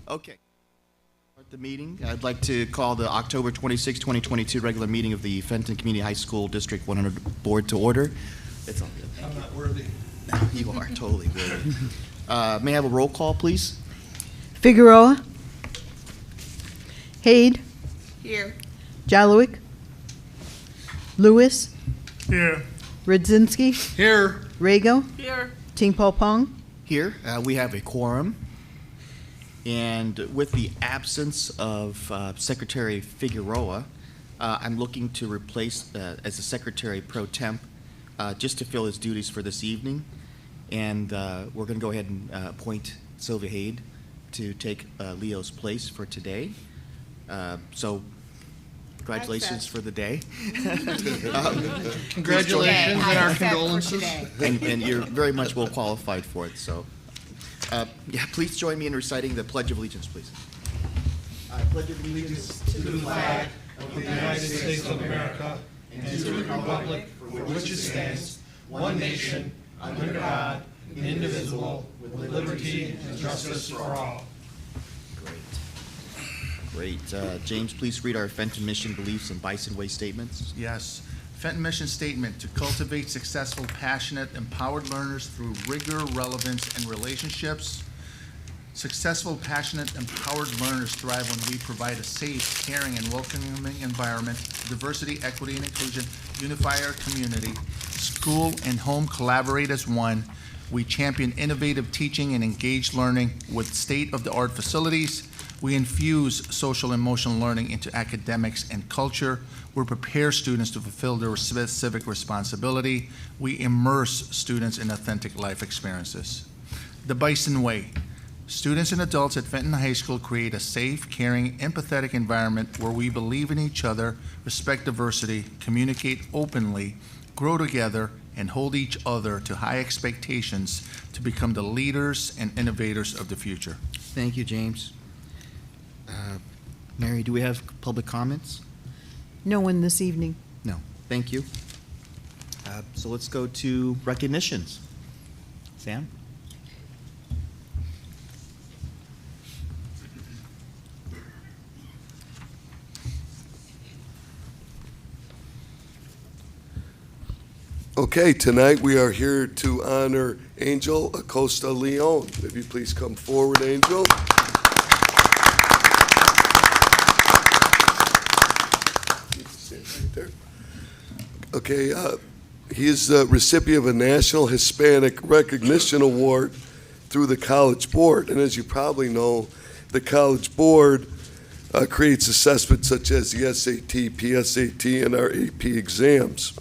Okay. Start the meeting. I'd like to call the October 26, 2022 regular meeting of the Fenton Community High School District 100 Board to order. It's all good. I'm not worthy. You are totally worthy. May I have a roll call, please? Figueroa. Haid. Here. Jalowick. Lewis. Here. Radzinski. Here. Rago. Here. Tingpo Pong. Here, we have a quorum. And with the absence of Secretary Figueroa, I'm looking to replace as the Secretary Pro Temp just to fill his duties for this evening. And we're going to go ahead and appoint Sylvia Haid to take Leo's place for today. So congratulations for the day. Congratulations and our condolences. And you're very much well qualified for it. So, yeah, please join me in reciting the Pledge of Allegiance, please. I pledge allegiance To the flag of the United States of America and to the republic for which it stands, one nation, under God, indivisible, with liberty and justice for all. Great. James, please read our Fenton mission, beliefs, and Bison Way statements. Yes. Fenton mission statement: to cultivate successful, passionate, empowered learners through rigor, relevance, and relationships. Successful, passionate, empowered learners thrive when we provide a safe, caring, and welcoming environment. Diversity, equity, and inclusion unify our community. School and home collaborate as one. We champion innovative teaching and engaged learning with state-of-the-art facilities. We infuse social and emotional learning into academics and culture. We prepare students to fulfill their civic responsibility. We immerse students in authentic life experiences. The Bison Way. Students and adults at Fenton High School create a safe, caring, empathetic environment where we believe in each other, respect diversity, communicate openly, grow together, and hold each other to high expectations to become the leaders and innovators of the future. Thank you, James. Mary, do we have public comments? No one this evening. No. Thank you. So let's go to recognitions. Sam? Okay, tonight we are here to honor Angel Acosta Leon. If you please come forward, Angel. Right there. Okay, he is the recipient of a National Hispanic Recognition Award through the College Board. And as you probably know, the College Board creates assessments such as the SAT, PSAT, and our AP exams.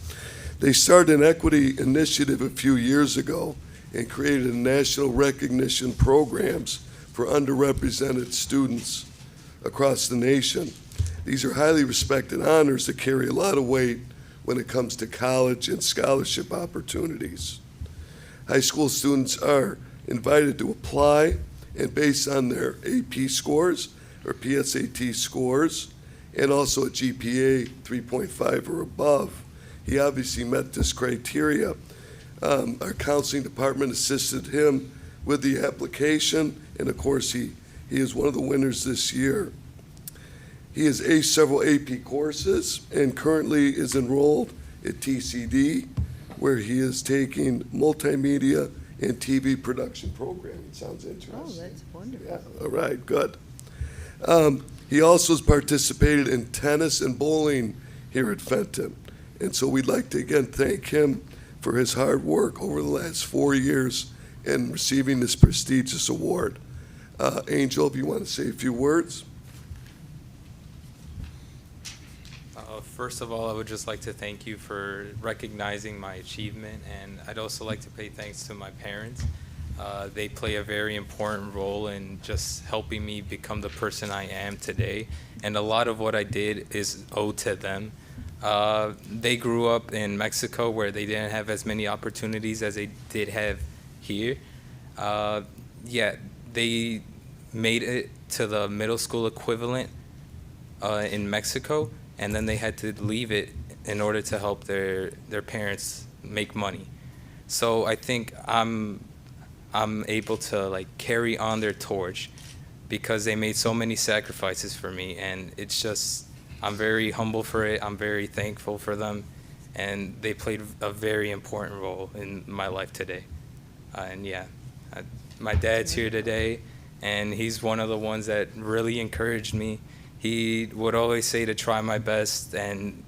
They started an equity initiative a few years ago and created national recognition programs for underrepresented students across the nation. These are highly respected honors that carry a lot of weight when it comes to college and scholarship opportunities. High school students are invited to apply, and based on their AP scores or PSAT scores, and also a GPA 3.5 or above. He obviously met this criteria. Our counseling department assisted him with the application, and of course he is one of the winners this year. He has aced several AP courses and currently is enrolled at TCD, where he is taking multimedia and TV production programming. Sounds interesting. Oh, that's wonderful. Yeah, all right, good. He also has participated in tennis and bowling here at Fenton. And so we'd like to again thank him for his hard work over the last 4 years in receiving this prestigious award. Angel, if you want to say a few words. First of all, I would just like to thank you for recognizing my achievement, and I'd also like to pay thanks to my parents. They play a very important role in just helping me become the person I am today, and a lot of what I did is owed to them. They grew up in Mexico where they didn't have as many opportunities as they did have here. They made it to the middle school equivalent in Mexico, and then they had to leave it in order to help their parents make money. So I think I'm able to like carry on their torch because they made so many sacrifices for me, and it's just, I'm very humble for it. I'm very thankful for them, and they played a very important role in my life today. And yeah, my dad's here today, and he's one of the ones that really encouraged me. He would always say to try my best and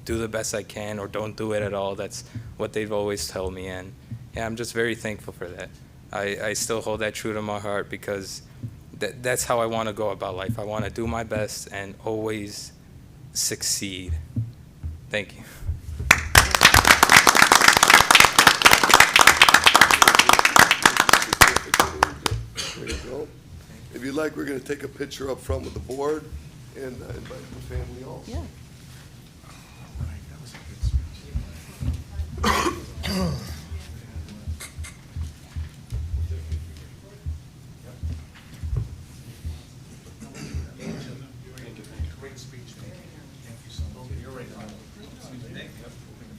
do the best I can, or don't do it at all. That's what they've always told me, and yeah, I'm just very thankful for that. I still hold that true to my heart, because that's how I want to go about life. I want to do my best and always succeed. Thank you. There you go. If you'd like, we're going to take a picture up front with the board and invite the family also. Yeah. Great speech.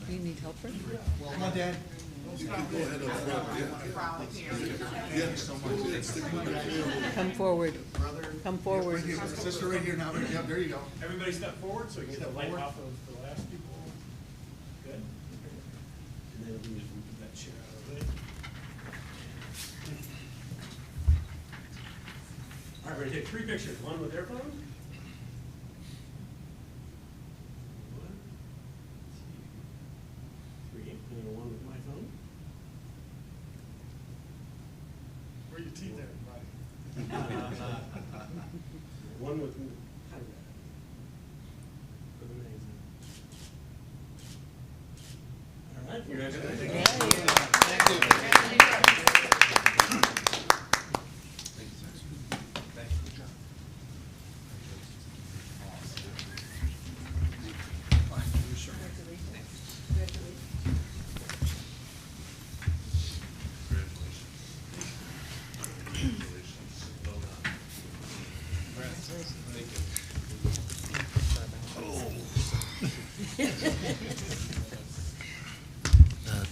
Do you need help, Rick? Come on, Dad. Come forward. Come forward. Sister right here now. Yeah, there you go. Everybody step forward so you get the light off of the last people. Good. And then we just move that chair out of the way. All right, we're gonna take 3 pictures. One with their phone. One, 2, 3. And then one with my phone. Where are your teeth at, buddy? One with me. All right, congratulations.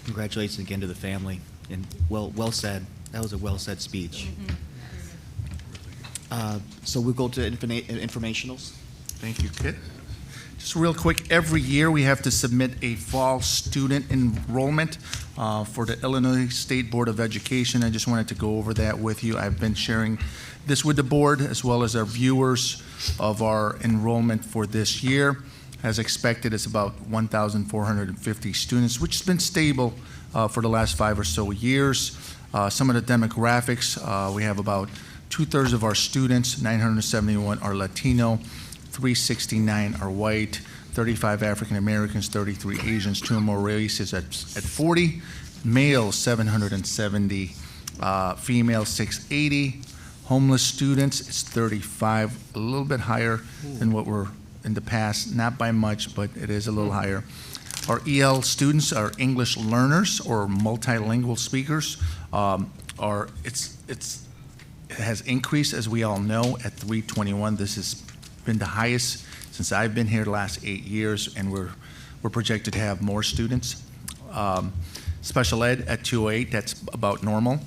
Congratulations again to the family, and well said. That was a well said speech. So we'll go to informationals. Thank you, Kit. Just real quick, every year we have to submit a fall student enrollment for the Illinois State Board of Education. I just wanted to go over that with you. I've been sharing this with the board as well as our viewers of our enrollment for this year. As expected, it's about 1,450 students, which has been stable for the last 5 or so years. Some of the demographics, we have about 2/3 of our students, 971 are Latino, 369 are white, 35 African Americans, 33 Asians, 2 or more races at 40, males 770, females 680, homeless students it's 35, a little bit higher than what we're in the past, not by much, but it is a little higher. Our EL students are English learners or multilingual speakers. It has increased, as we all know, at 321. This has been the highest since I've been here the last 8 years, and we're projected to have more students. Special ed at 208, that's about normal,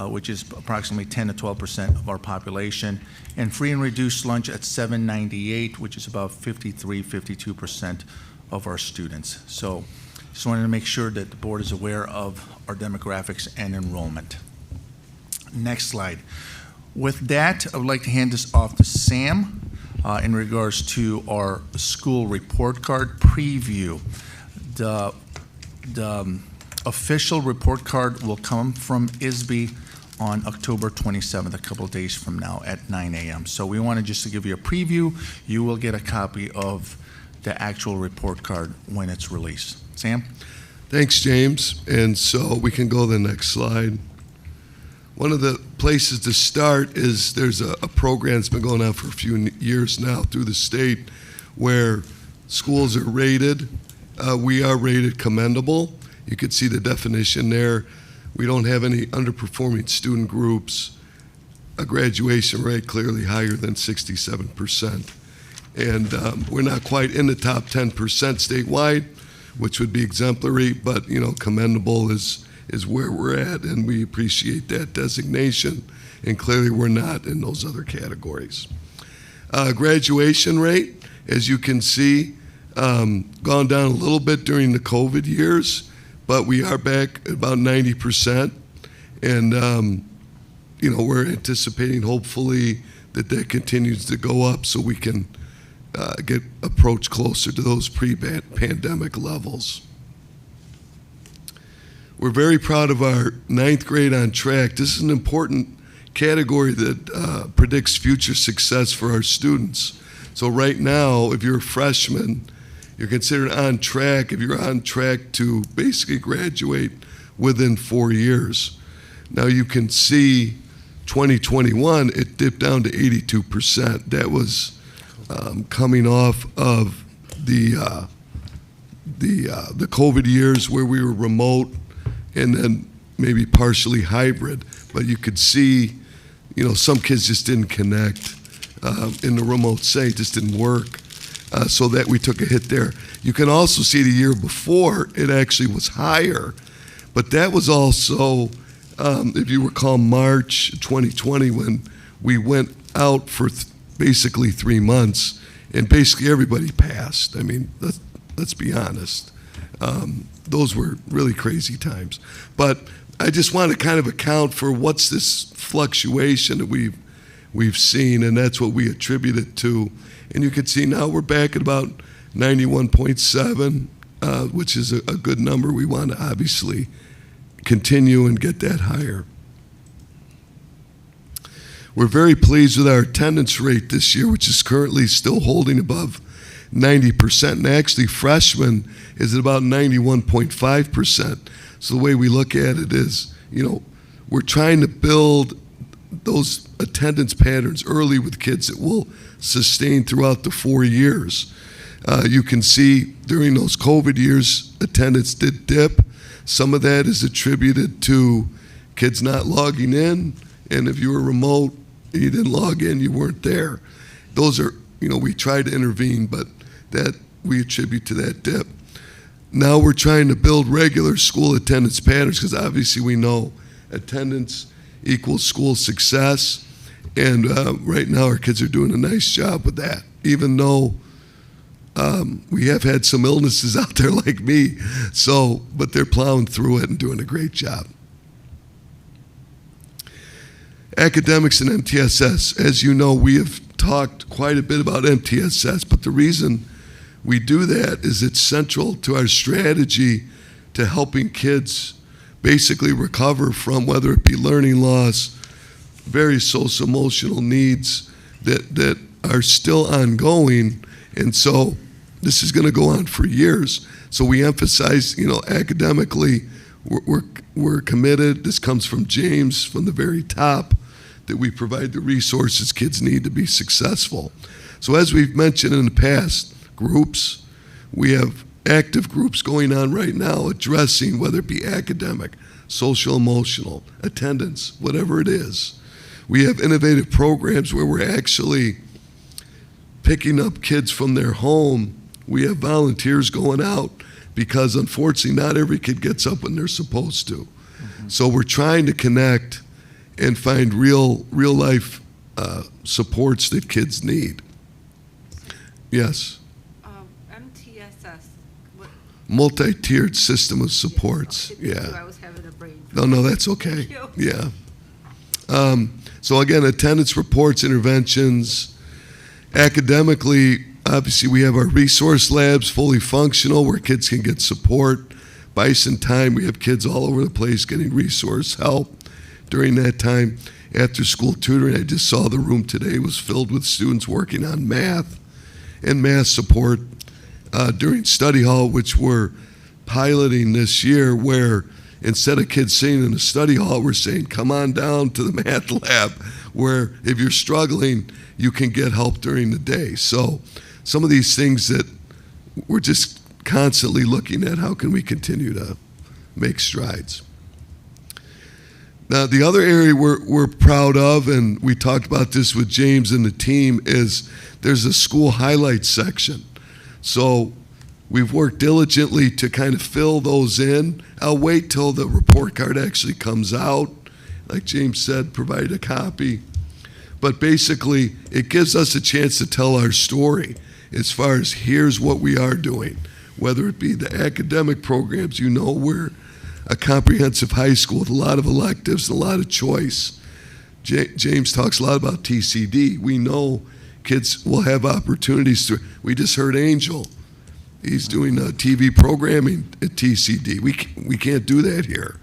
which is approximately 10 to 12% of our population. And free and reduced lunch at 798, which is about 52% of our students. So just wanted to make sure that the board is aware of our demographics and enrollment. Next slide. With that, I would like to hand this off to Sam in regards to our school report card preview. The official report card will come from ISB on October 27th, a couple of days from now at 9 a.m. So we wanted just to give you a preview. You will get a copy of the actual report card when it's released. Sam? Thanks, James. And so we can go to the next slide. One of the places to start is there's a program that's been going on for a few years now through the state where schools are rated. We are rated commendable. You could see the definition there. We don't have any underperforming student groups, a graduation rate clearly higher than 67%. And we're not quite in the top 10% statewide, which would be exemplary, but commendable is is where we're at, and we appreciate that designation, and clearly we're not in those other categories. Graduation rate, as you can see, gone down a little bit during the COVID years, but we are back at about 90%, and we're anticipating hopefully that continues to go up so we can get approach closer to those pre-pandemic levels. We're very proud of our 9th grade on track. This is an important category that predicts future success for our students. So right now, if you're a freshman, you're considered on track if you're on track to basically graduate within 4 years. Now you can see 2021, it dipped down to 82%. That was coming off of the COVID years where we were remote and then maybe partially hybrid. But you could see, some kids just didn't connect in the remote setting, just didn't work. So that we took a hit there. You can also see the year before, it actually was higher. But that was also, if you recall, March 2020 when we went out for basically 3 months and basically everybody passed. I mean, let's be honest. Those were really crazy times. But I just want to kind of account for what's this fluctuation that we've seen, and that's what we attribute it to. And you can see now we're back at about 91.7, which is a good number. We want to obviously continue and get that higher. We're very pleased with our attendance rate this year, which is currently still holding above 90%. And actually, freshman is at about 91.5%. So the way we look at it is, we're trying to build those attendance patterns early with kids that will sustain throughout the 4 years. You can see during those COVID years, attendance did dip. Some of that is attributed to kids not logging in, and if you were remote and you didn't log in, you weren't there. Those are, we tried to intervene, but that we attribute to that dip. Now we're trying to build regular school attendance patterns because obviously we know attendance equals school success, and right now our kids are doing a nice job with that, even though we have had some illnesses out there like me, but they're plowing through it and doing a great job. Academics and MTSS. As you know, we have talked quite a bit about MTSS, but the reason we do that is it's central to our strategy to helping kids basically recover from whether it be learning loss, various social emotional needs that are still ongoing. And so this is going to go on for years. So we emphasize, academically, we're committed. This comes from James from the very top, that we provide the resources kids need to be successful. So as we've mentioned in the past, groups, we have active groups going on right now addressing whether it be academic, social, emotional, attendance, whatever it is. We have innovative programs where we're actually picking up kids from their home. We have volunteers going out because unfortunately not every kid gets up when they're supposed to. Mm-hmm. So we're trying to connect and find real life supports that kids need. Yes? MTSS. Multi-tiered system of supports. Yes, yeah. I was having a brain. No, that's okay. Thank you. Yeah. So again, attendance reports, interventions. Academically, obviously we have our resource labs fully functional where kids can get support. Bison time, we have kids all over the place getting resource help. During that time, after school tutoring, I just saw the room today was filled with students working on math and math support during study hall, which we're piloting this year, where instead of kids sitting in the study hall, we're saying, come on down to the math lab, where if you're struggling, you can get help during the day. So some of these things that we're just constantly looking at, how can we continue to make strides? Now, the other area we're proud of, and we talked about this with James and the team, is there's a school highlights section. So we've worked diligently to kind of fill those in. I'll wait till the report card actually comes out. Like James said, provide a copy. But basically, it gives us a chance to tell our story as far as here's what we are doing, whether it be the academic programs. You know, we're a comprehensive high school with a lot of electives and a lot of choice. James talks a lot about TCD. We know kids will have opportunities to. We just heard Angel. He's doing TV programming at TCD. We can't do that here,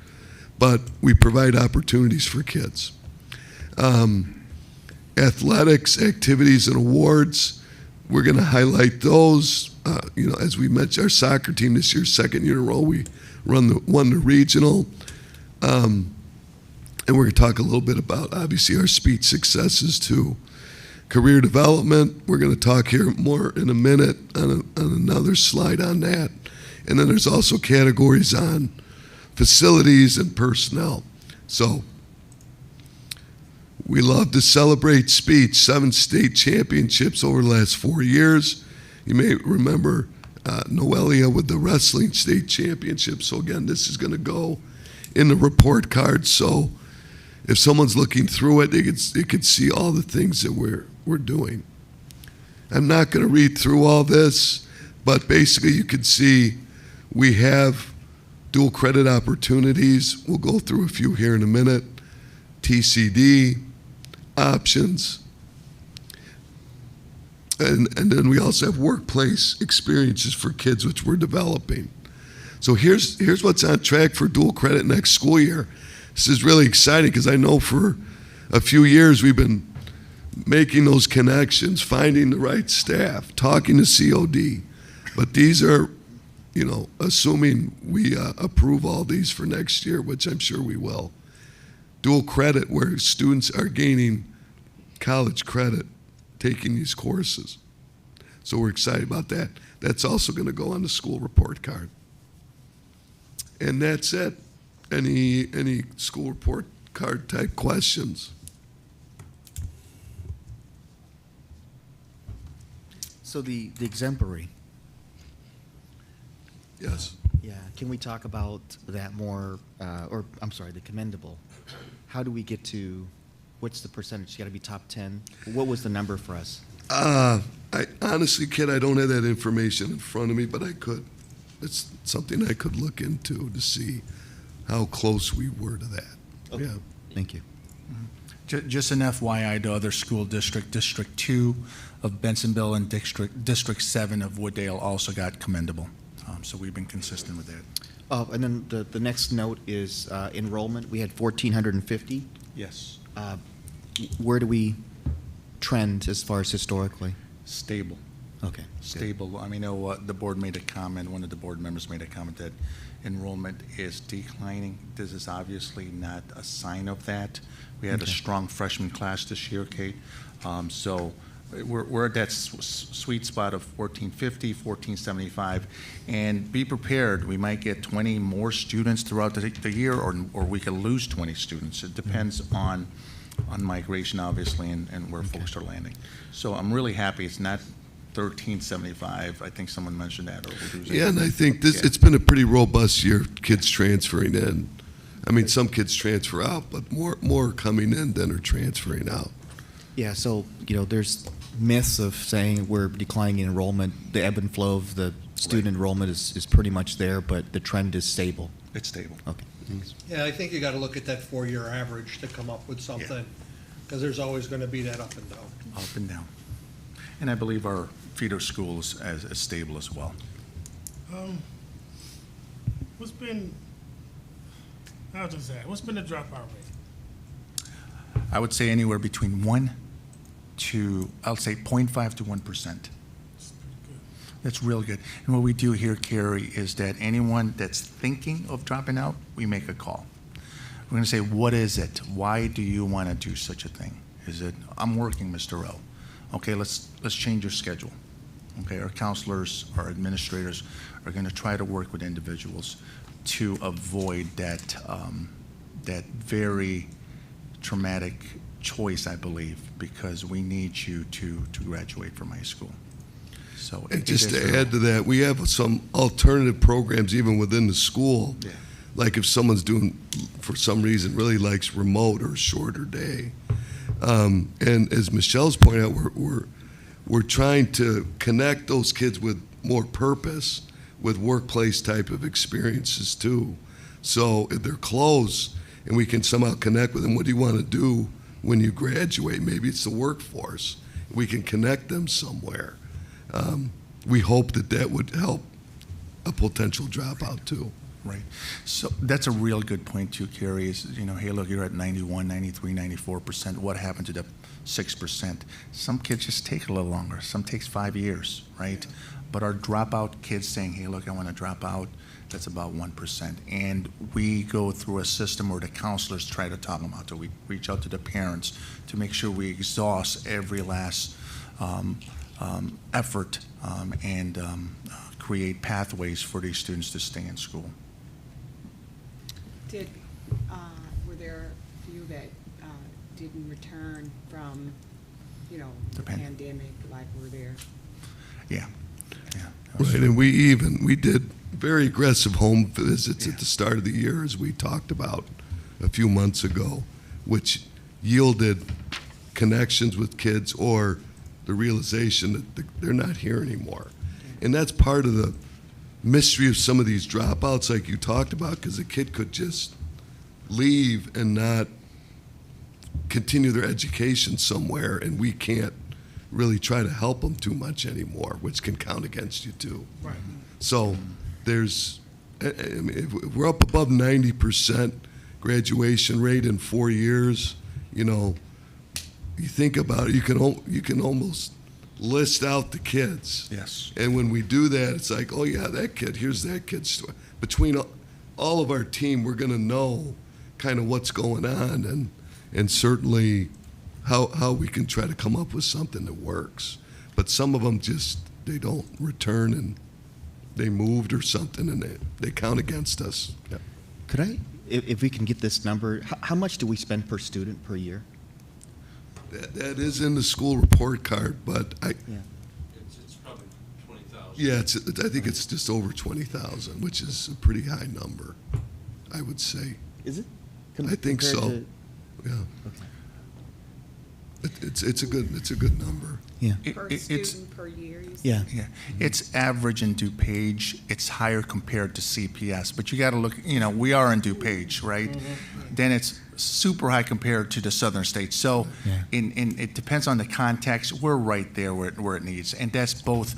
but we provide opportunities for kids. Athletics, activities, and awards, we're going to highlight those. As we mentioned, our soccer team this year, second year in a row, we won the regional. And we're going to talk a little bit about, obviously, our speech successes too. Career development, we're going to talk here more in a minute on another slide on that. And then there's also categories on facilities and personnel. So we love to celebrate speech, 7 state championships over the last 4 years. You may remember Noelia with the wrestling state championship. So again, this is going to go in the report card. So if someone's looking through it, they could see all the things that we're doing. I'm not going to read through all this, but basically you can see we have dual credit opportunities. We'll go through a few here in a minute. TCD, options, and then we also have workplace experiences for kids, which we're developing. So here's what's on track for dual credit next school year. This is really exciting because I know for a few years we've been making those connections, finding the right staff, talking to COD. But these are, assuming we approve all these for next year, which I'm sure we will. Dual credit, where students are gaining college credit, taking these courses. So we're excited about that. That's also going to go on the school report card. And that's it. Any school report card type questions? So the exemplary, Yes. yeah, can we talk about that more, the commendable? How do we get to, what's the percentage? You got to be top 10? What was the number for us? I honestly, kid, I don't have that information in front of me, but I could. It's something I could look into to see how close we were to that. Okay. Yeah. Thank you. Just an FYI to other school district, District 2 of Bensonville and District 7 of Wooddale also got commendable. So we've been consistent with that. Oh, and then the next note is enrollment. We had 1,450. Yes. Where do we trend as far as historically? Stable. Okay. good. Stable. I mean, the board made a comment, one of the board members made a comment that enrollment is declining. This is obviously not a sign of that. We had a Okay. strong freshman class this year, Kate. So we're at that sweet spot of 1450, 1475, and be prepared. We might get 20 more students throughout the year, or we could lose 20 students. It depends on migration, obviously, and where folks are landing. So I'm really happy it's not 1375. I think someone mentioned that. Or we'll lose Yeah, and I think Yeah. it's been a pretty robust year, kids transferring in. I mean, some kids transfer out, but more coming in than are transferring out. Yeah, so, there's myths of saying we're declining in enrollment. The ebb and flow of the student enrollment is pretty much there, but the trend is stable. It's stable. Okay, thanks. Yeah, I think you got to look at that 4-year average to come up with something, because there's always going to be that up and down. Up and down. And I believe our feeder school is as stable as well. What's been the dropout rate? I would say anywhere between 1 to, I'll say 0.5 to 1%. That's real good. And what we do here, Carrie, is that anyone that's thinking of dropping out, we make a call. We're going to say, what is it? Why do you want to do such a thing? Is it, I'm working, Mr. O. Okay, let's change your schedule. Okay, our counselors, our administrators are going to try to work with individuals to avoid that that very traumatic choice, I believe, because we need you to graduate from high school. So And it just is to real. add to that, we have some alternative programs even within the school. Yeah. Like if someone's doing, for some reason, really likes remote or a shorter day. And as Michelle's pointed out, we're trying to connect those kids with more purpose, with workplace type of experiences too. So if they're close and we can somehow connect with them, what do you want to do when you graduate? Maybe it's the workforce. We can connect them somewhere. We hope that that would help a potential dropout too. Right. So that's a real good point too, Carrie, is, hey, look, you're at 91, 93, 94%. What happened to the 6%? Some kids just take a little longer. Some takes 5 years, right? But our dropout kids saying, hey, look, I want to drop out, that's about 1%. And we go through a system where the counselors try to talk them out. So we reach out to the parents to make sure we exhaust every last effort and create pathways for these students to stay in school. Were there a few that didn't return from, the The pandemic, like were there? Yeah. Right, and we did very aggressive home visits Yeah. at the start of the year, as we talked about a few months ago, which yielded connections with kids or the realization that they're not here anymore. And that's part of the mystery of some of these dropouts like you talked about, because a kid could just leave and not continue their education somewhere, and we can't really try to help them too much anymore, which can count against you too. Right. So there's, I mean, if we're up above 90% graduation rate in 4 years, you think about it, you can almost list out the kids. Yes. And when we do that, it's like, oh yeah, that kid, here's that kid's story. Between all of our team, we're going to know kind of what's going on and certainly how we can try to come up with something that works. But some of them just, they don't return and they moved or something and they count against us. Yeah. Could I, if we can get this number, how much do we spend per student per year? That is in the school report card, but Yeah. It's probably 20,000. yeah, I think it's just over 20,000, which is a pretty high number, I would say. Is it? I think Compared so. to- Yeah, Okay. it's a good number. Yeah. Per It's student per year, you said? Yeah. Yeah, it's average in DuPage. It's higher compared to CPS, but you got to look. We are in DuPage, right? Then it's super high compared to the southern states. So, Yeah. it depends on the context. We're right there where it needs, and that's both.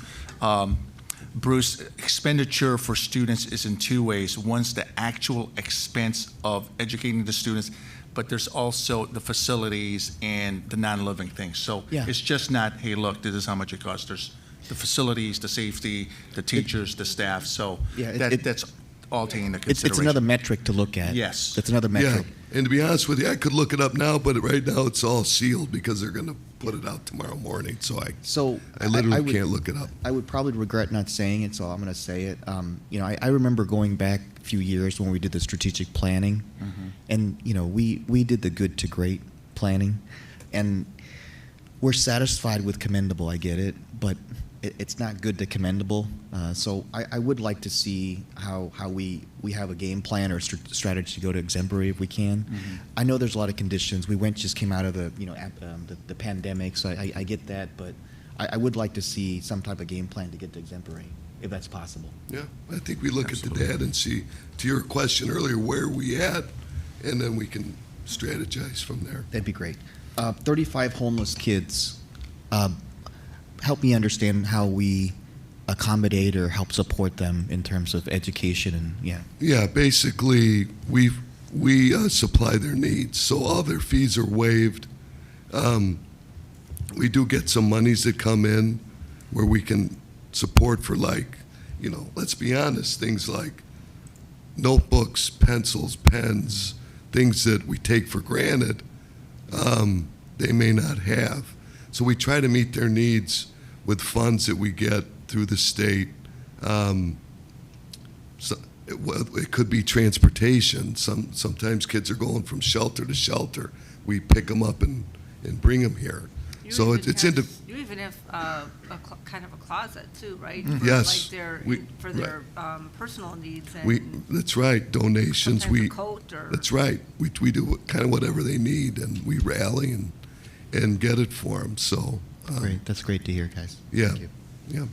Bruce, expenditure for students is in two ways. One's the actual expense of educating the students, but there's also the facilities and the non-living things. So Yeah. it's just not, hey, look, this is how much it costs. There's the facilities, the safety, the teachers, the staff. So Yeah, that's all taken into It's consideration. another metric to look at. Yes. It's another Yeah, metric. and to be honest with you, I could look it up now, but right now it's all sealed because they're going to put it out tomorrow morning. So So I literally would- can't look it up. I would probably regret not saying it, so I'm going to say it. I remember going back a few years when we did the strategic planning, and we did the good to great planning, and we're satisfied with commendable. I get it, but it's not good to commendable. So I would like to see how we have a game plan or strategy to go to exemplary if we can. I know there's a lot of conditions. We just came out of the pandemic, so I get that, but I would like to see some type of game plan to get to exemplary, if that's possible. Yeah, I think we look at the data and see, to your question earlier, where we at, and then we can strategize from there. That'd be great. 35 homeless kids. Help me understand how we accommodate or help support them in terms of education and Yeah, basically, we supply their needs, so all their fees are waived. We do get some monies that come in where we can support for, like, let's be honest, things like notebooks, pencils, pens, things that we take for granted, they may not have. So we try to meet their needs with funds that we get through the state. It could be transportation. Sometimes kids are going from shelter to shelter. We pick them up and bring them here. So it's in the, You even have kind of a closet too, right? Mm-hmm. For, Yes. like We- for their personal needs we, and that's right, donations, sometimes we, a coat or. that's right. We do kind of whatever they need, and we rally and get it for them, so. Great, that's great to hear, guys. Yeah. Thank you. Yeah.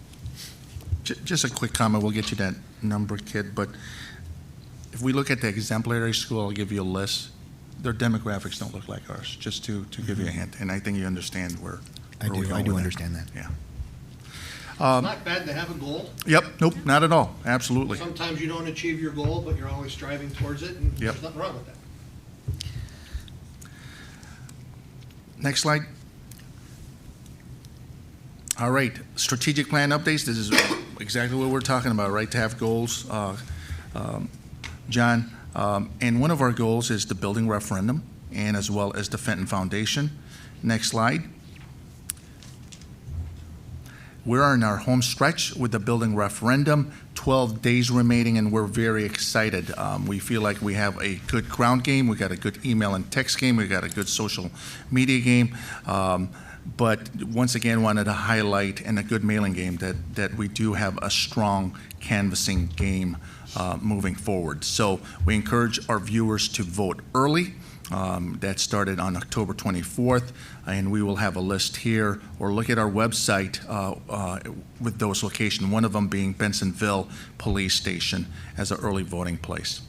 Just a quick comment, we'll get you that number, kid, but if we look at the exemplary school, I'll give you a list. Their demographics don't look like ours, just to give you a hint, and I think you understand where I we're do going with that. understand that. Yeah. It's not bad to have a goal. Yep, nope, not at all, absolutely. Sometimes you don't achieve your goal, but you're always striving towards it, and Yep. there's nothing wrong with that. Next slide. All right, strategic plan updates, this is exactly what we're talking about, right, to have goals, John. And one of our goals is the building referendum, and as well as the Fenton Foundation. Next slide. We're in our home stretch with the building referendum, 12 days remaining, and we're very excited. We feel like we have a good ground game, we got a good email and text game, we got a good social media game. But once again, wanted to highlight, and a good mailing game, that we do have a strong canvassing game moving forward. So we encourage our viewers to vote early. That started on October 24th, and we will have a list here, or look at our website with those locations, one of them being Bensonville Police Station as an early voting place.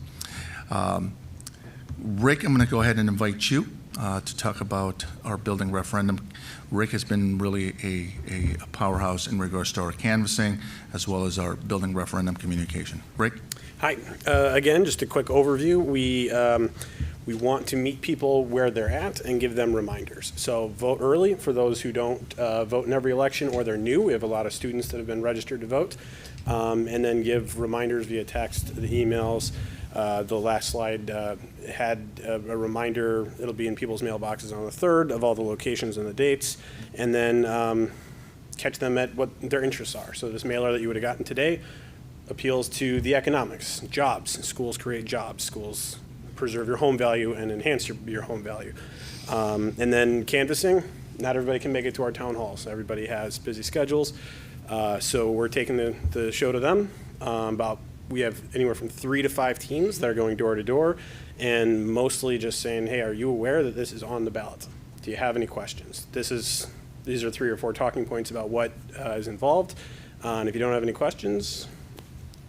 Rick, I'm going to go ahead and invite you to talk about our building referendum. Rick has been really a powerhouse in regards to our canvassing, as well as our building referendum communication. Rick? Hi. Again, just a quick overview. We want to meet people where they're at and give them reminders. So vote early for those who don't vote in every election or they're new. We have a lot of students that have been registered to vote. And then give reminders via text, the emails. The last slide had a reminder. It'll be in people's mailboxes on the 3rd of all the locations and the dates. And then catch them at what their interests are. So this mailer that you would have gotten today appeals to the economics, jobs. Schools create jobs. Schools preserve your home value and enhance your home value. And then canvassing, not everybody can make it to our town halls. Everybody has busy schedules. So we're taking the show to them. We have anywhere from 3 to 5 teams that are going door to door, and mostly just saying, hey, are you aware that this is on the ballot? Do you have any questions? These are 3 or 4 talking points about what is involved. And if you don't have any questions,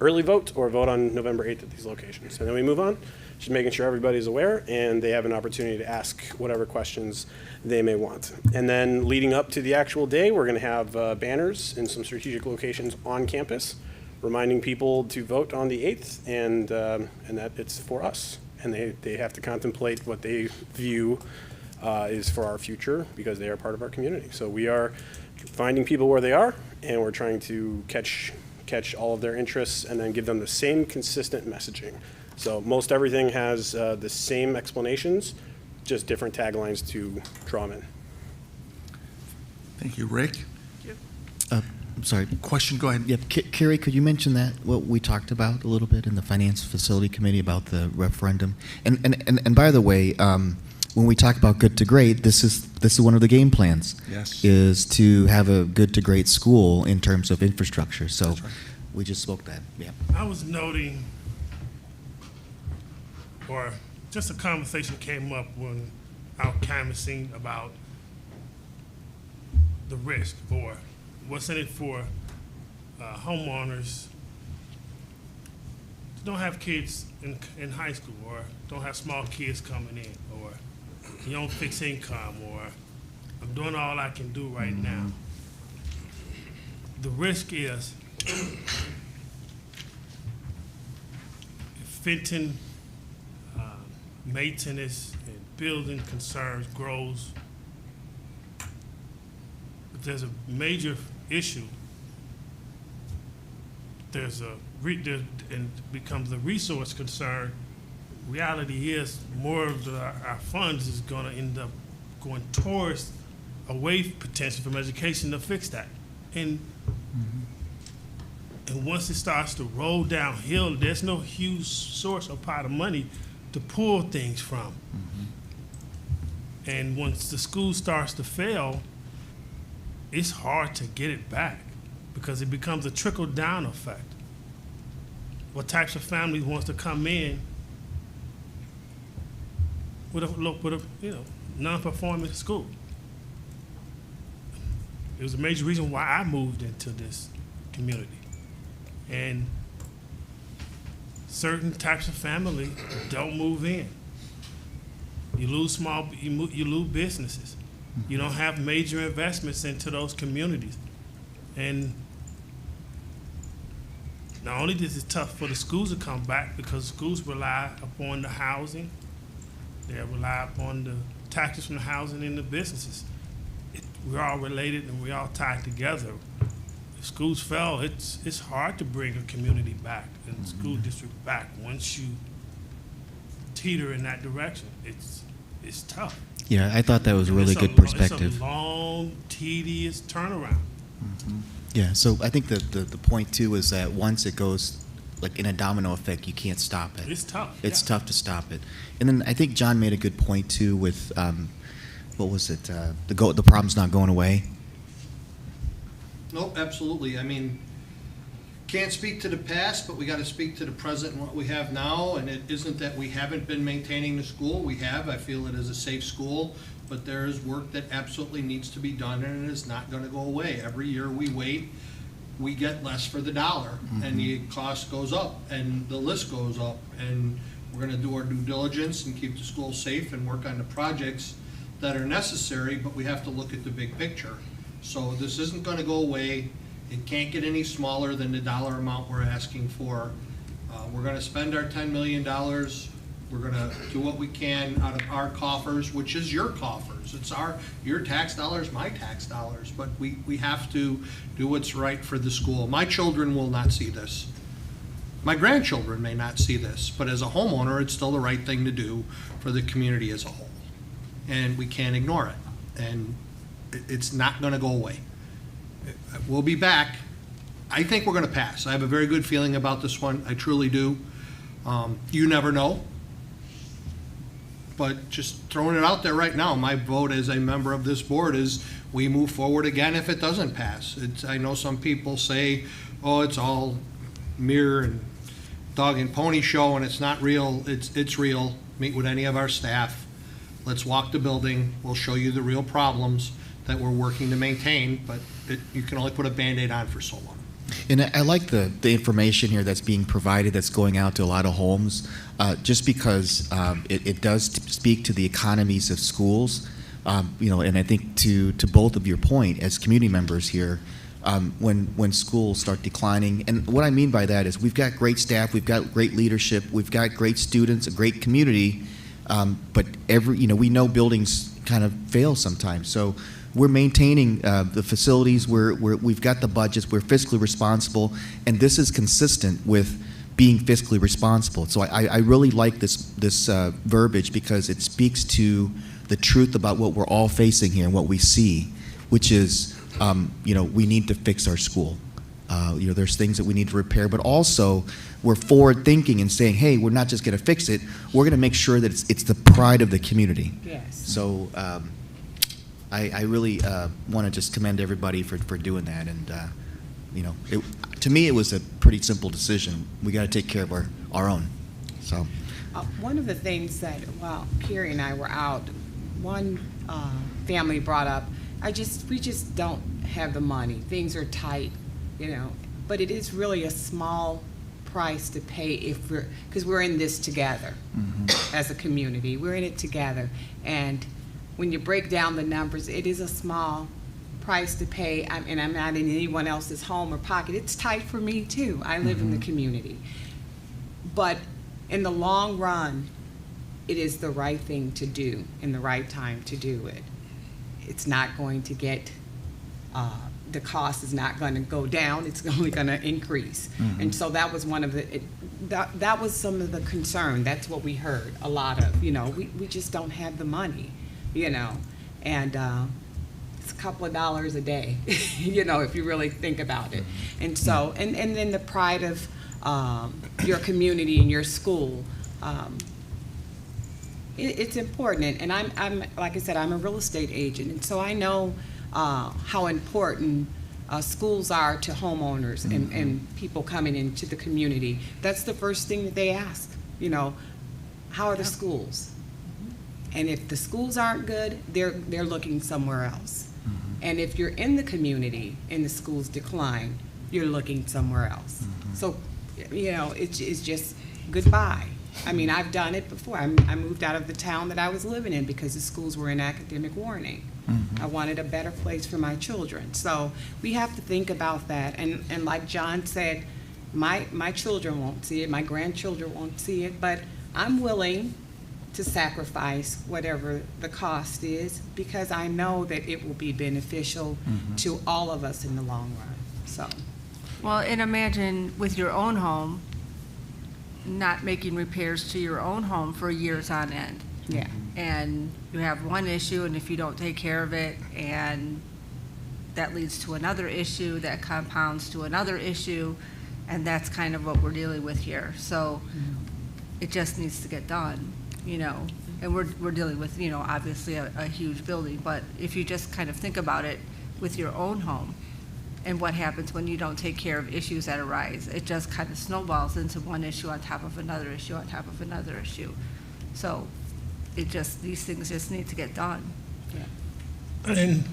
early vote or vote on November 8th at these locations. And then we move on, just making sure everybody's aware and they have an opportunity to ask whatever questions they may want. And then leading up to the actual day, we're going to have banners in some strategic locations on campus, reminding people to vote on the 8th and that it's for us. And they have to contemplate what they view is for our future, because they are part of our community. So we are finding people where they are, and we're trying to catch all of their interests and then give them the same consistent messaging. So most everything has the same explanations, just different taglines to draw them in. Thank you, Rick. I'm sorry. Question, go ahead. Yep, Carrie, could you mention that, what we talked about a little bit in the Finance Facility Committee about the referendum? And by the way, when we talk about good to great, this is one of the game plans. Yes. Is to have a good to great school in terms of infrastructure. So That's right. we just spoke that. Yeah. I was noting, or just a conversation came up when I was canvassing about the risk, or what's in it for homeowners who don't have kids in high school, or don't have small kids coming in, or you don't fix income, or I'm doing all I can do right now. The risk is if Fenton maintenance and building concerns grows, if there's a major issue, and becomes a resource concern. Reality is more of our funds is going to end up going towards away potentially from education to fix that. And once it starts to roll downhill, there's no huge source or pot of money to pull things from. And once the school starts to fail, it's hard to get it back because it becomes a trickle-down effect. What types of families wants to come in with a non-performing school? It was a major reason why I moved into this community. And certain types of family don't move in. You lose you lose businesses. You don't have major investments into those communities. And not only is it tough for the schools to come back because schools rely upon the housing, they rely upon the taxes from the housing and the businesses. We're all related and we're all tied together. If schools fail, it's hard to bring a community back and the school district back once you teeter in that direction. It's tough. Yeah, I thought that was a really It's good perspective. It's a long, tedious turnaround. Yeah, so I think the point too is that once it goes like in a domino effect, you can't stop it. It's tough. It's yeah. tough to stop it. And then I think John made a good point too with what was it? The problem's not going away. Nope, absolutely. I mean, can't speak to the past, but we got to speak to the present and what we have now. And it isn't that we haven't been maintaining the school. We have. I feel it is a safe school, but there is work that absolutely needs to be done, and it is not going to go away. Every year we wait, we get less for the dollar, and the cost goes up, and the list goes up. And we're going to do our due diligence and keep the school safe and work on the projects that are necessary, but we have to look at the big picture. So this isn't going to go away. It can't get any smaller than the dollar amount we're asking for. We're going to spend our $10 million. We're going to do what we can out of our coffers, which is your coffers. It's your tax dollars, my tax dollars, but we have to do what's right for the school. My children will not see this. My grandchildren may not see this, but as a homeowner, it's still the right thing to do for the community as a whole. And we can't ignore it. And it's not going to go away. We'll be back. I think we're going to pass. I have a very good feeling about this one. I truly do. You never know. But just throwing it out there right now, my vote as a member of this board is we move forward again if it doesn't pass. I know some people say, oh, it's all mirror and dog and pony show and it's not real. It's real. Meet with any of our staff. Let's walk the building. We'll show you the real problems that we're working to maintain, but you can only put a Band-Aid on for so long. And I like the information here that's being provided that's going out to a lot of homes, just because it does speak to the economies of schools. And I think to both of your point as community members here, when schools start declining, and what I mean by that is we've got great staff, we've got great leadership, we've got great students, a great community, but we know buildings kind of fail sometimes. So we're maintaining the facilities, we've got the budgets, we're fiscally responsible, and this is consistent with being fiscally responsible. So I really like this verbiage because it speaks to the truth about what we're all facing here and what we see, which is, we need to fix our school. There's things that we need to repair, but also we're forward thinking and saying, hey, we're not just going to fix it, we're going to make sure that it's the pride of the community. Yes. So I really want to just commend everybody for doing that. And, to me, it was a pretty simple decision. We got to take care of our own. So. One of the things that, while Carrie and I were out, one family brought up, we just don't have the money. Things are tight, but it is really a small price to pay because we're in this together as a community. We're in it together. And when you break down the numbers, it is a small price to pay, and I'm not in anyone else's home or pocket. It's tight for me too. I live in the community. But in the long run, it is the right thing to do in the right time to do it. It's not going to get, the cost is not going to go down, it's only going to increase. And so that was one of that was some of the concern. That's what we heard a lot of, we just don't have the money, and it's a couple of dollars a day, if you really think about it. And so, and then the pride of your community and your school, it's important. And I'm like I said, I'm a real estate agent, and so I know how important schools are to homeowners and people coming into the community. That's the first thing that they ask, you know, how are the schools? And if the schools aren't good, they're looking somewhere else. And if you're in the community and the schools decline, you're looking somewhere else. So, you know, it's just goodbye. I mean, I've done it before. I moved out of the town that I was living in because the schools were in academic warning. I wanted a better place for my children. So we have to think about that. And like John said, my children won't see it, my grandchildren won't see it, but I'm willing to sacrifice whatever the cost is because I know that it will be beneficial to all of us in the long run, so. Well, and imagine with your own home, not making repairs to your own home for years on end. Yeah. And you have one issue, and if you don't take care of it, and that leads to another issue, that compounds to another issue, and that's kind of what we're dealing with here. So it just needs to get done, you know. And we're dealing with, you know, obviously a huge building, but if you just kind of think about it with your own home, and what happens when you don't take care of issues that arise. It just kind of snowballs into one issue on top of another issue on top of another issue. So these things just need to get done. And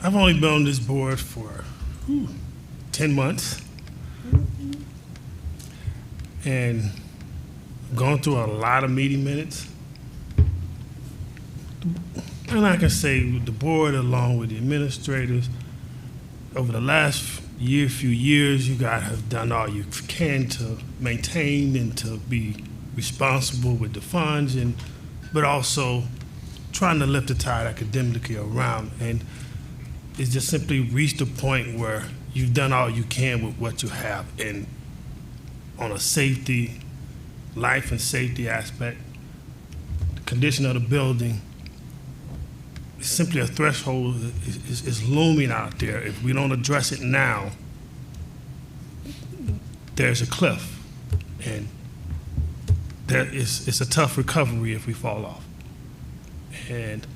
I've only been on this board for 10 months. And gone through a lot of meeting minutes. And I can say the board, along with the administrators, over the last few years, you guys have done all you can to maintain and to be responsible with the funds, but also trying to lift the tide academically around. And it's just simply reached a point where you've done all you can with what you have. And on a life and safety aspect, the condition of the building, simply a threshold is looming out there. If we don't address it now, there's a cliff, and it's a tough recovery if we fall off. And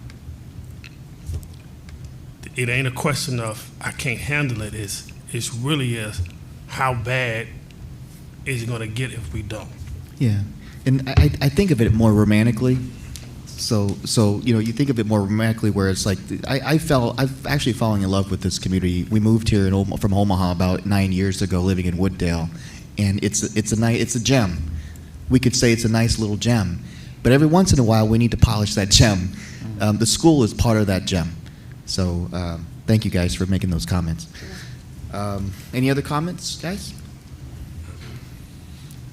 it ain't a question of I can't handle it. It's really is how bad is it going to get if we don't? Yeah, and I think of it more romantically. So you know, you think of it more romantically, where it's like I've actually fallen in love with this community. We moved here from Omaha about 9 years ago, living in Wooddale, and it's a gem. We could say it's a nice little gem, but every once in a while we need to polish that gem. The school is part of that gem. So thank you guys for making those comments. Any other comments, guys?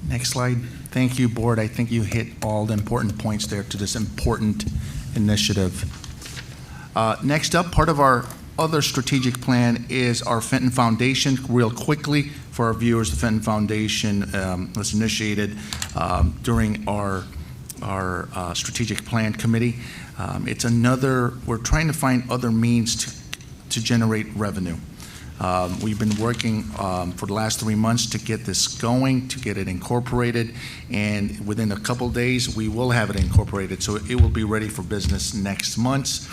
Next slide. Thank you, board. I think you hit all the important points there to this important initiative. Next up, part of our other strategic plan is our Fenton Foundation. Real quickly, for our viewers, the Fenton Foundation was initiated during our strategic plan committee. We're trying to find other means to generate revenue. We've been working for the last 3 months to get this going, to get it incorporated, and within a couple days, we will have it incorporated. So it will be ready for business next month.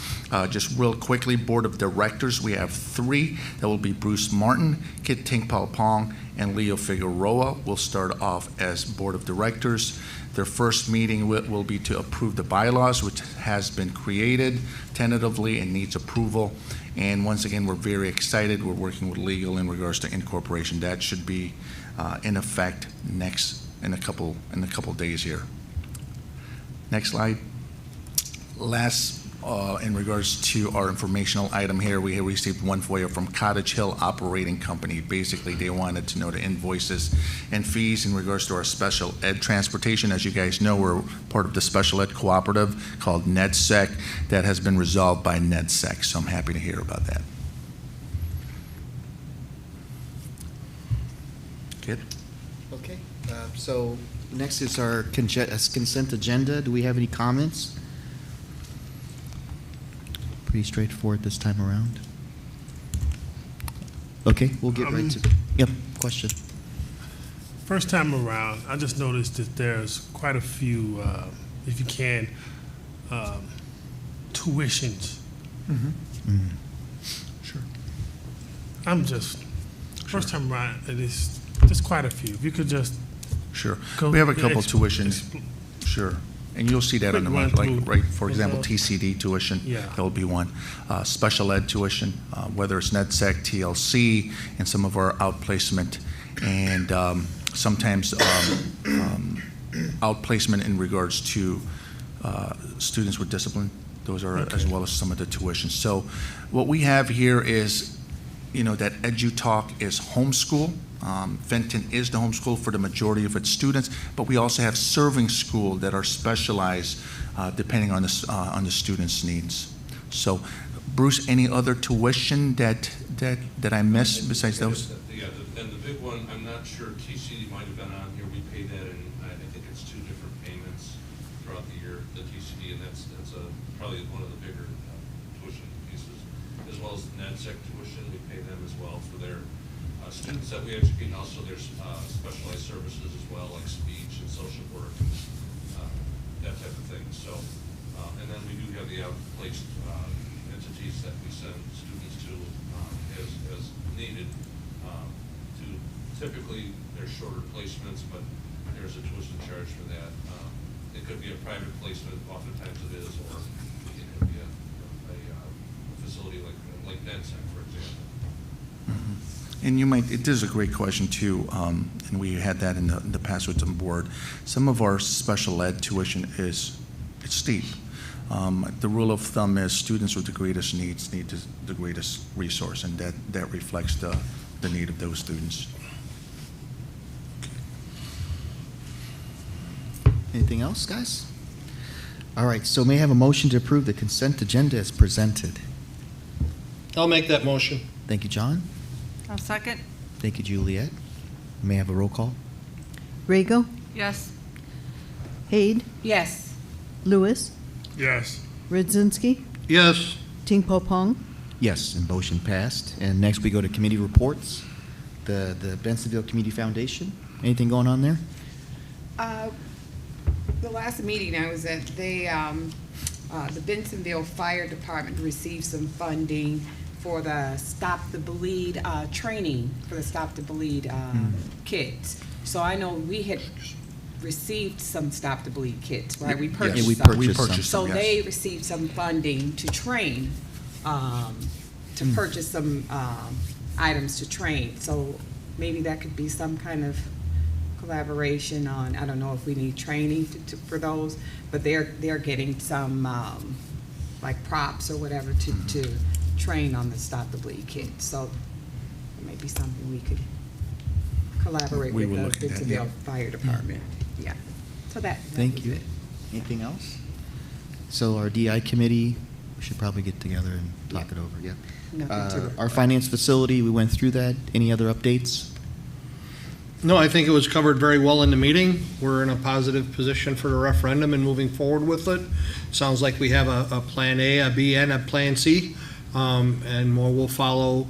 Just real quickly, Board of Directors, we have 3. That will be Bruce Martin, Kit Ting Pao Pong, and Leo Figueroa. We'll start off as Board of Directors. Their first meeting will be to approve the bylaws, which has been created tentatively and needs approval. And once again, we're very excited. We're working with legal in regards to incorporation. That should be in effect in a couple days here. Next slide. Last, in regards to our informational item here, we have received one FOIA from Cottage Hill Operating Company. Basically, they wanted to know the invoices and fees in regards to our special ed transportation. As you guys know, we're part of the special ed cooperative called NEDSEC that has been resolved by NEDSEC, so I'm happy to hear about that. Kid? Okay. So next is our consent agenda. Do we have any comments? Pretty straightforward this time around. Okay, we'll get right to. Yep, question. First time around, I just noticed that there's quite a few, if you can, tuitions Sure. I'm just, first time around, it is just quite a few. If you could just Sure. go. We have a couple expl- tuitions, expl- sure. And you'll see that on the, Quick like, run through. right, for example, Okay. TCD tuition. Yeah. That'll be one. Special ed tuition, whether it's NetSec, TLC, and some of our outplacement. And sometimes outplacement in regards to students with discipline. Those are as well as some of the tuitions. So what we have here is, that EduTalk is homeschool. Fenton is the homeschool for the majority of its students, but we also have serving school that are specialized depending on the students' needs. So, Bruce, any other tuition that I missed besides those? Yeah, and the big one, I'm not sure, TCD might have been on here, we pay that in, I think it's 2 different payments throughout the year, the TCD, and that's probably one of the bigger tuition pieces, as well as the NetSec tuition, we pay them as well for their students that we educate. Also, there's specialized services as well, like speech and social work, and that type of thing. So, and then we do have the outplaced entities that we send students to as needed. Typically, they're shorter placements, but there's a tuition charge for that. It could be a private placement, oftentimes it is, or it could be a facility like NetSec, for example. And it is a great question too, and we had that in the past with the board. Some of our special ed tuition it's steep. The rule of thumb is students with the greatest needs need the greatest resource, and that reflects the need of those students. Anything else, guys? All right, so may I have a motion to approve the consent agenda as presented? I'll make that motion. Thank you, John. I'll second. Thank you, Juliet. May I have a roll call? Rego, Yes. Haid, Yes. Lewis, Yes. Radzinski, Yes. Ting Po Pong. Yes, and motion passed. And next we go to committee reports. The Bensonville Community Foundation. Anything going on there? The last meeting I was at, the Bensonville Fire Department received some funding for the Stop the Bleed training, for the Stop the Bleed kits. So I know we had received some Stop the Bleed kits, right? We purchased Yeah, we some. purchased So some, yes. they received some funding to train, to purchase some items to train. So maybe that could be some kind of collaboration on, I don't know if we need training for those, but they're getting some like props or whatever to train on the Stop the Bleed kit. So it may be something we could collaborate We with will the look at that, Bentonville yeah. Fire Department. Yeah. So that Thank was you. it. Anything else? So our DI committee, we should probably get together and talk it over, yeah. Nothing to report. Our finance facility, we went through that. Any other updates? No, I think it was covered very well in the meeting. We're in a positive position for the referendum and moving forward with it. Sounds like we have a plan A, a B, and a plan C, and more will follow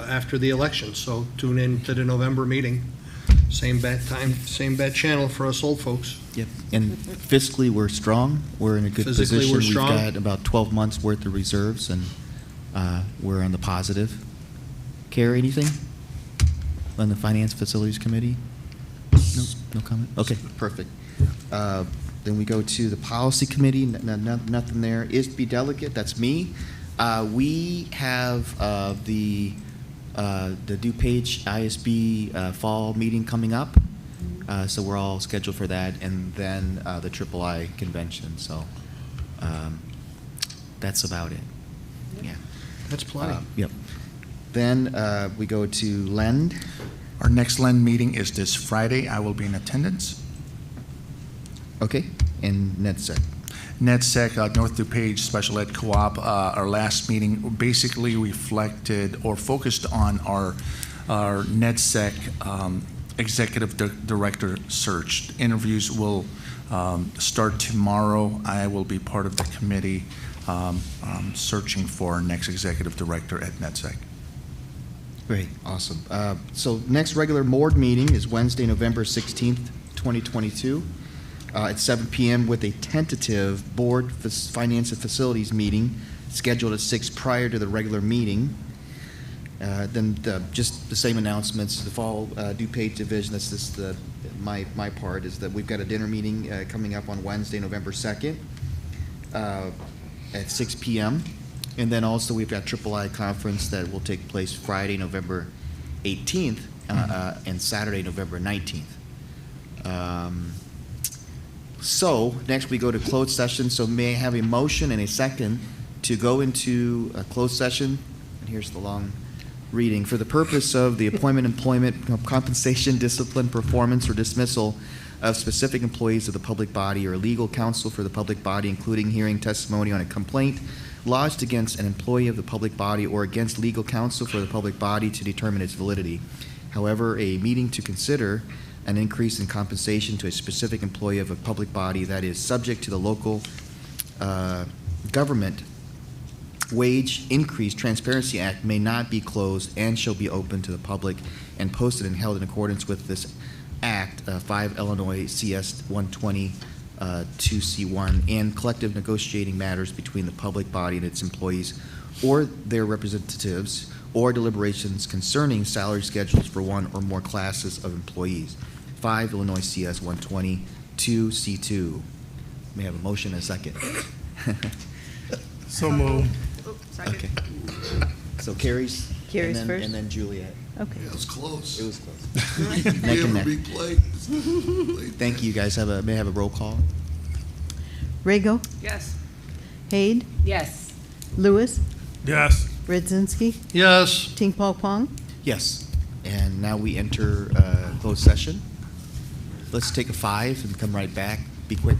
after the election. So tune in to the November meeting. Same bad time, same bad channel for us old folks. Yep. And fiscally, we're strong. We're in a good Physically, position. we're strong. We've got about 12 months worth of reserves, and we're on the positive. Carrie, anything on the Finance Facilities Committee? No comment? Okay, perfect. Then we go to the Policy Committee, nothing there. ISB Delegate, that's me. We have the DuPage ISB fall meeting coming up, so we're all scheduled for that, and then the III convention, so that's about it. Yeah. That's plenty. Yep. Then we go to LEND. Our next LEND meeting is this Friday. I will be in attendance. Okay, and NetSec. NetSec, North DuPage Special Ed Co-op, our last meeting basically reflected or focused on our NetSec executive director search. Interviews will start tomorrow. I will be part of the committee searching for our next executive director at NetSec. Great, awesome. So next regular board meeting is Wednesday, November 16th, 2022, at 7 p.m. with a tentative board finance and facilities meeting scheduled at 6 prior to the regular meeting. Just the same announcements, the fall due pay division, that's just my part, is that we've got a dinner meeting coming up on Wednesday, November 2nd at 6 p.m. And then also we've got III conference that will take place Friday, November 18th and Saturday, November 19th. So next we go to closed session. So may I have a motion and a second to go into a closed session? And here's the long reading. For the purpose of the appointment, employment, compensation, discipline, performance, or dismissal of specific employees of the public body or legal counsel for the public body, including hearing testimony on a complaint lodged against an employee of the public body or against legal counsel for the public body to determine its validity. However, a meeting to consider an increase in compensation to a specific employee of a public body that is subject to the local government Wage Increase Transparency Act may not be closed and shall be open to the public and posted and held in accordance with this Act, 5 Illinois CS 120 2C1, and collective negotiating matters between the public body and its employees or their representatives, or deliberations concerning salary schedules for one or more classes of employees. 5 Illinois CS 120 2C2. May I have a motion and a second? So moved. Second. Okay. So Carrie's? Carrie's and then, first? And then Juliet. Okay. It was close. It was close. We Neck and have a neck. big play. Thank you, guys. May I have a roll call? Rego, Yes. Haid, Yes. Lewis, Yes. Redzinski, Yes. Ting-Pao Pong. Yes. And now we enter closed session. Let's take a 5 and come right back. Be quick.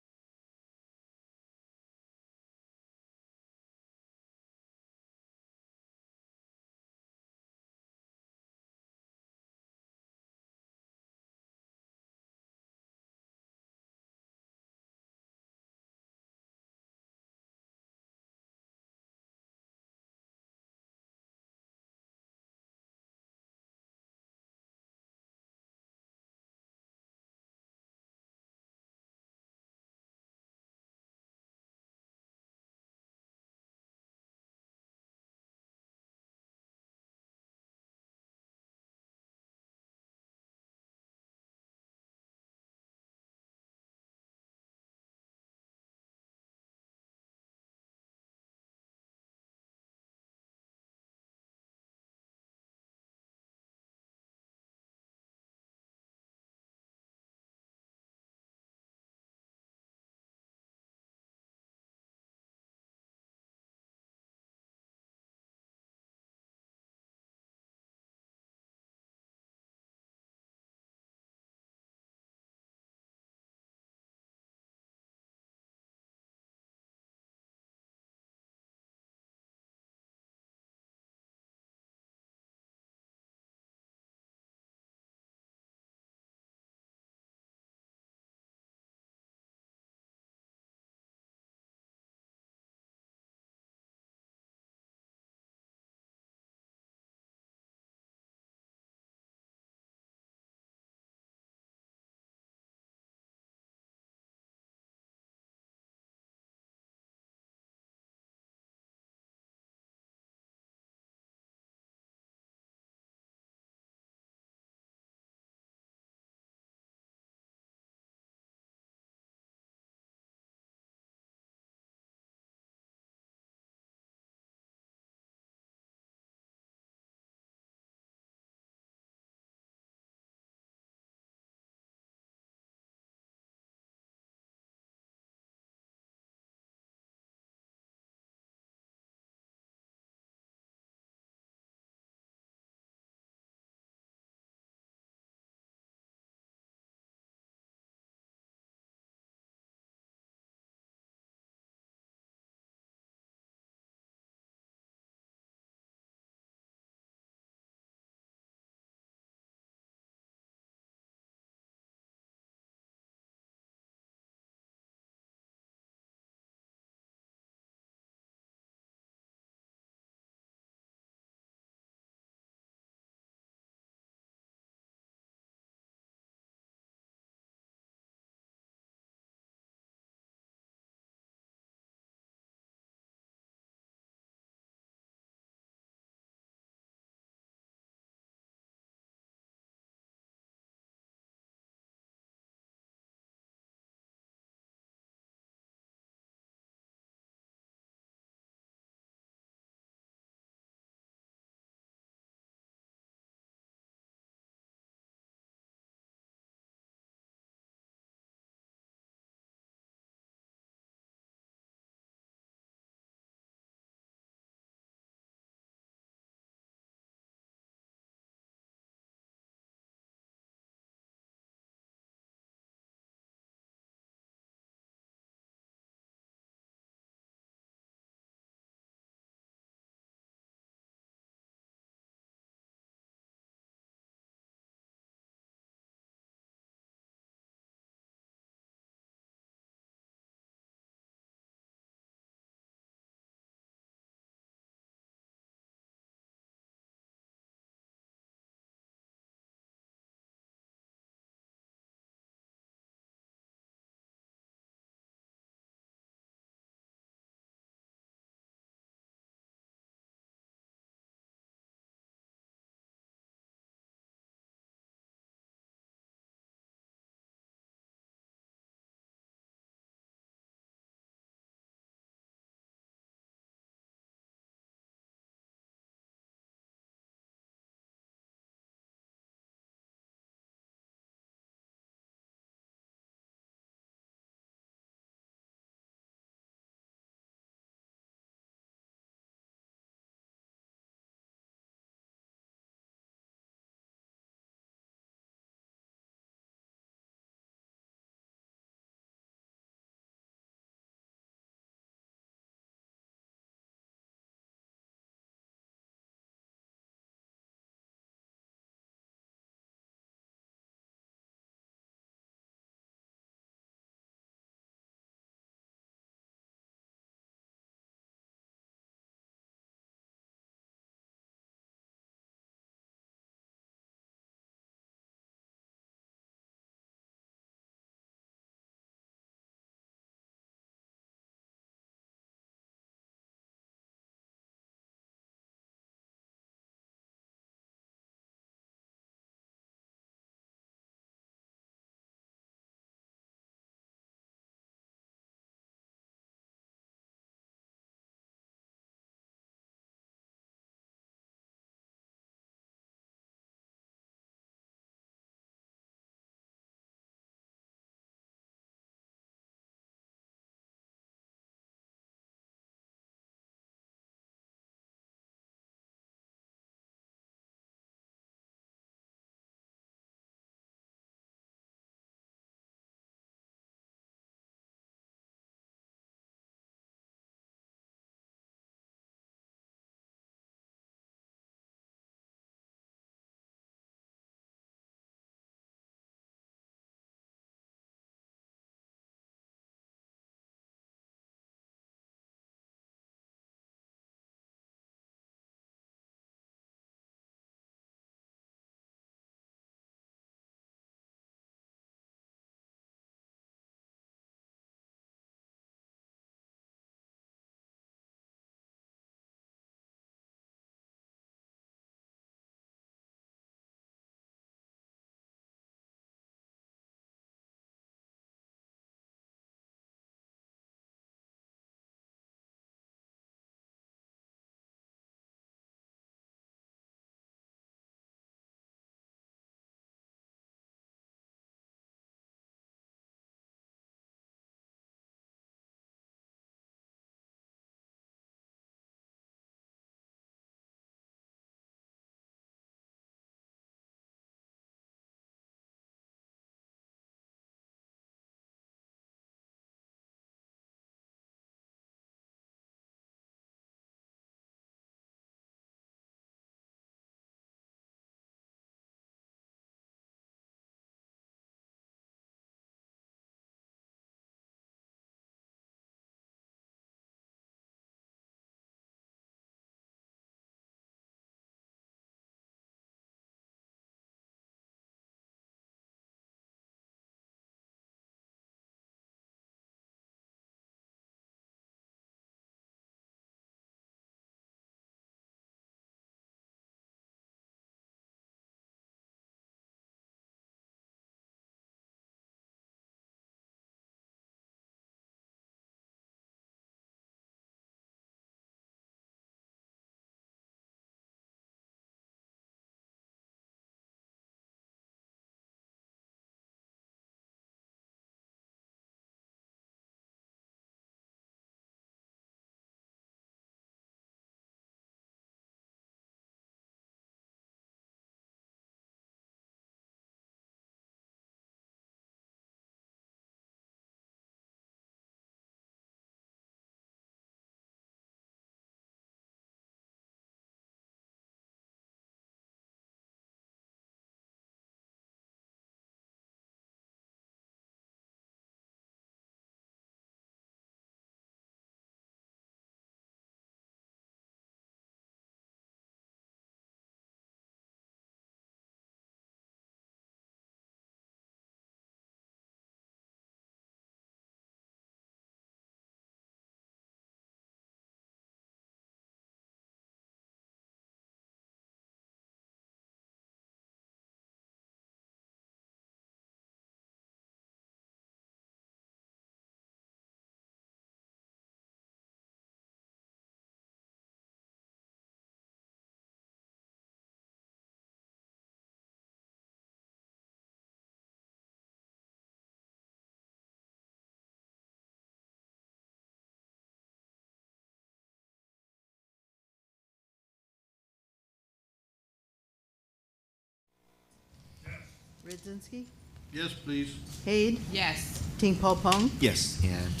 Radzinski, Yes, please. Haid, Yes. Ting Po Pong. Yes, and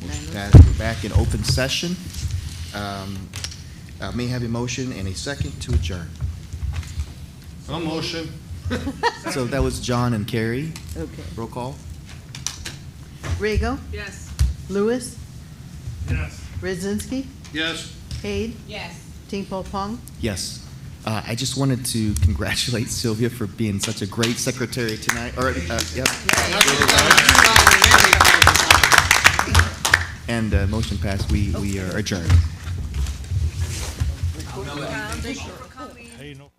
motion passed. We're back in open session. May I have a motion and a second to adjourn. A motion. So that was John and Carrie. Okay. Roll call. Rego, Yes. Lewis, Yes. Radzinski, Yes. Haid, Yes. Ting Po Pong. Yes. I just wanted to congratulate Sylvia for being such a great secretary tonight. Yep. And motion passed. We are adjourned. Thank you for coming. Hey, no.